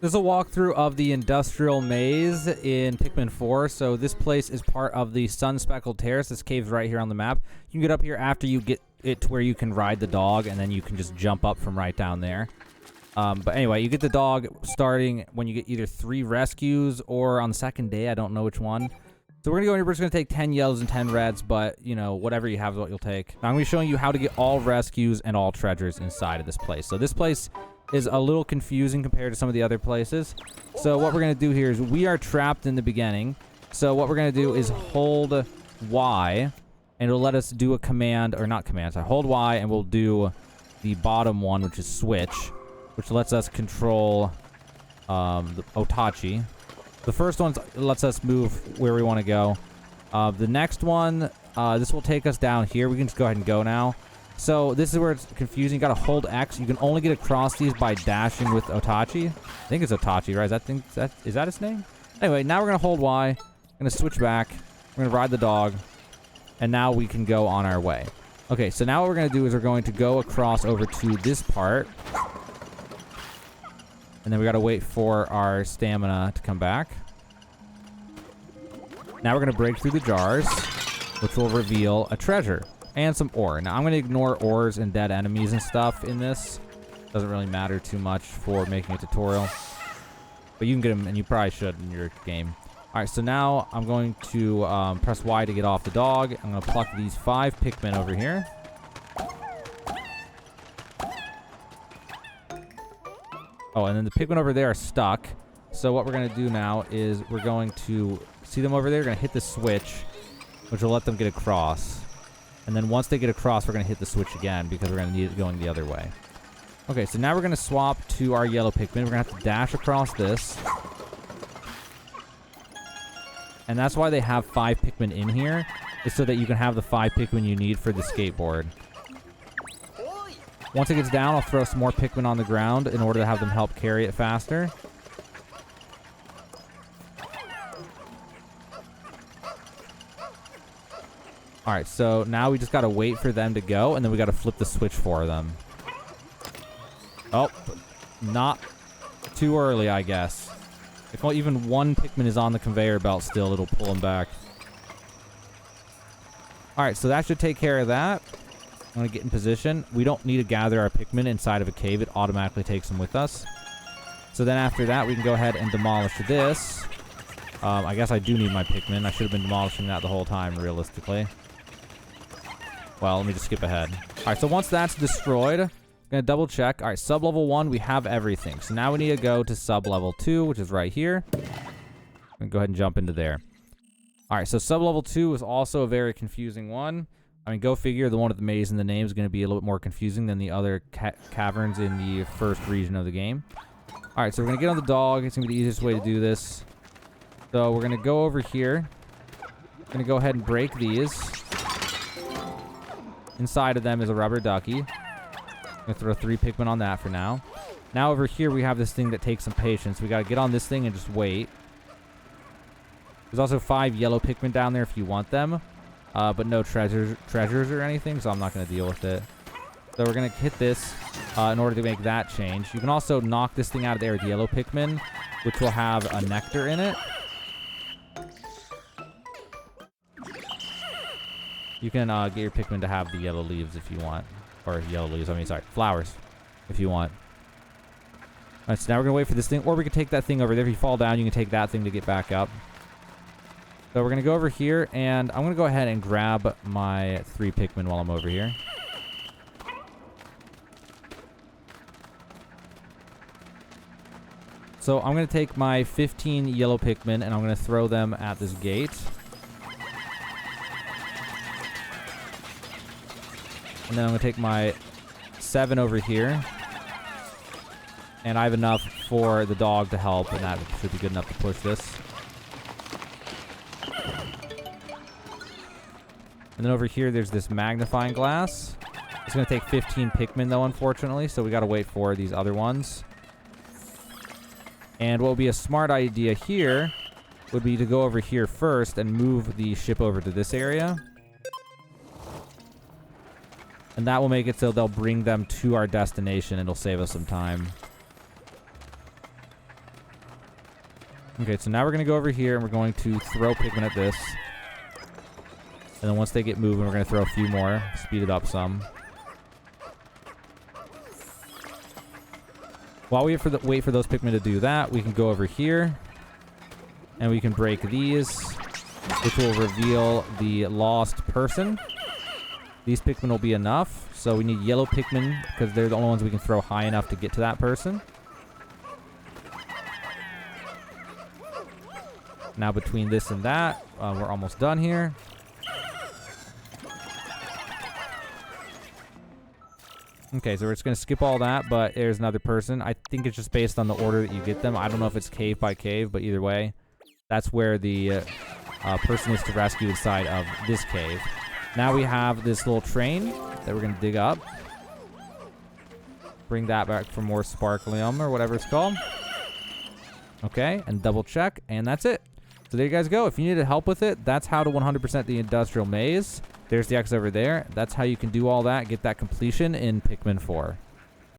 This is a walkthrough of the industrial maze in Pikmin 4. So this place is part of the Sun Speckled Terrace. This cave's right here on the map. You can get up here after you get it to where you can ride the dog, and then you can just jump up from right down there. But anyway, you get the dog starting when you get either 3 rescues or on the second day. I don't know which one. So we're going to go in here. We're just going to take 10 yellows and 10 reds, but, you know, whatever you have is what you'll take. Now I'm going to be showing you how to get all rescues and all treasures inside of this place. So this place is a little confusing compared to some of the other places. So what we're going to do here is we are trapped in the beginning. So what we're going to do is hold Y, and it'll let us do a command, or not command, so hold Y, and we'll do the bottom one, which is switch, which lets us control the Otachi. The first one lets us move where we want to go. The next one, this will take us down here. We can just go ahead and go now. So this is where it's confusing. You gotta hold X. You can only get across these by dashing with Otachi. I think it's Otachi, right? Is that its name? Anyway, now we're gonna hold Y. I'm gonna switch back. We're gonna ride the dog. And now we can go on our way. Okay, so now what we're gonna do is we're going to go across over to this part. And then we gotta wait for our stamina to come back. Now we're gonna break through the jars, which will reveal a treasure and some ore. Now I'm gonna ignore ores and dead enemies and stuff in this. Doesn't really matter too much for making a tutorial. But you can get them, and you probably should in your game. Alright, so now I'm going to press Y to get off the dog. I'm gonna pluck these 5 Pikmin over here. Oh, and then the Pikmin over there are stuck. So what we're going to do now is we're going to see them over there. We're going to hit the switch, which will let them get across. And then once they get across, we're going to hit the switch again because we're going to need it going the other way. Okay, so now we're going to swap to our yellow Pikmin. We're going to have to dash across this. And that's why they have 5 Pikmin in here, is so that you can have the 5 Pikmin you need for the skateboard. Once it gets down, I'll throw some more Pikmin on the ground in order to have them help carry it faster. Alright, so now we just gotta wait for them to go, and then we gotta flip the switch for them. Oh, not too early, I guess. If even one Pikmin is on the conveyor belt still, it'll pull them back. Alright, so that should take care of that. I'm going to get in position. We don't need to gather our Pikmin inside of a cave. It automatically takes them with us. So then after that, we can go ahead and demolish this. I guess I do need my Pikmin. I should have been demolishing that the whole time, realistically. Well, let me just skip ahead. Alright, so once that's destroyed, I'm going to double check. Alright, sub-level 1, we have everything. So now we need to go to sub-level 2, which is right here. I'm going to go ahead and jump into there. Alright, so sub-level 2 is also a very confusing one. I mean, go figure, the one with the maze in the name is going to be a little bit more confusing than the other caverns in the first region of the game. Alright, so we're going to get on the dog. It's going to be the easiest way to do this. So we're going to go over here. We're going to go ahead and break these. Inside of them is a rubber ducky. I'm going to throw 3 Pikmin on that for now. Now over here we have this thing that takes some patience. We got to get on this thing and just wait. There's also 5 yellow Pikmin down there if you want them. But no treasures or anything, so I'm not going to deal with it. So we're going to hit this in order to make that change. You can also knock this thing out of there with yellow Pikmin, which will have a nectar in it. You can get your Pikmin to have the yellow leaves if you want. Or yellow leaves, flowers, if you want. Alright, so now we're going to wait for this thing. Or we can take that thing over there. If you fall down, you can take that thing to get back up. So we're going to go over here, and I'm going to go ahead and grab my 3 Pikmin while I'm over here. So I'm going to take my 15 yellow Pikmin, and I'm going to throw them at this gate. And then I'm going to take my 7 over here. And I have enough for the dog to help, and that should be good enough to push this. And then over here, there's this magnifying glass. It's going to take 15 Pikmin, though, unfortunately, so we got to wait for these other ones. And what would be a smart idea here would be to go over here first and move the ship over to this area. And that will make it so they'll bring them to our destination. It'll save us some time. Okay, so now we're going to go over here and we're going to throw Pikmin at this. And then once they get moving, we're going to throw a few more. Speed it up some. While we wait for those Pikmin to do that, we can go over here. And we can break these, which will reveal the lost person. These Pikmin will be enough. So we need yellow Pikmin because they're the only ones we can throw high enough to get to that person. Now between this and that, we're almost done here. Okay, so we're just going to skip all that, but there's another person. I think it's just based on the order that you get them. I don't know if it's cave by cave, but either way, that's where the person is to rescue inside of this cave. Now we have this little train that we're going to dig up. Bring that back for more sparklium or whatever it's called. Okay, and double check, and that's it. So there you guys go. If you needed help with it, that's how to 100% the industrial maze. There's the X over there. That's how you can do all that, get that completion in Pikmin 4.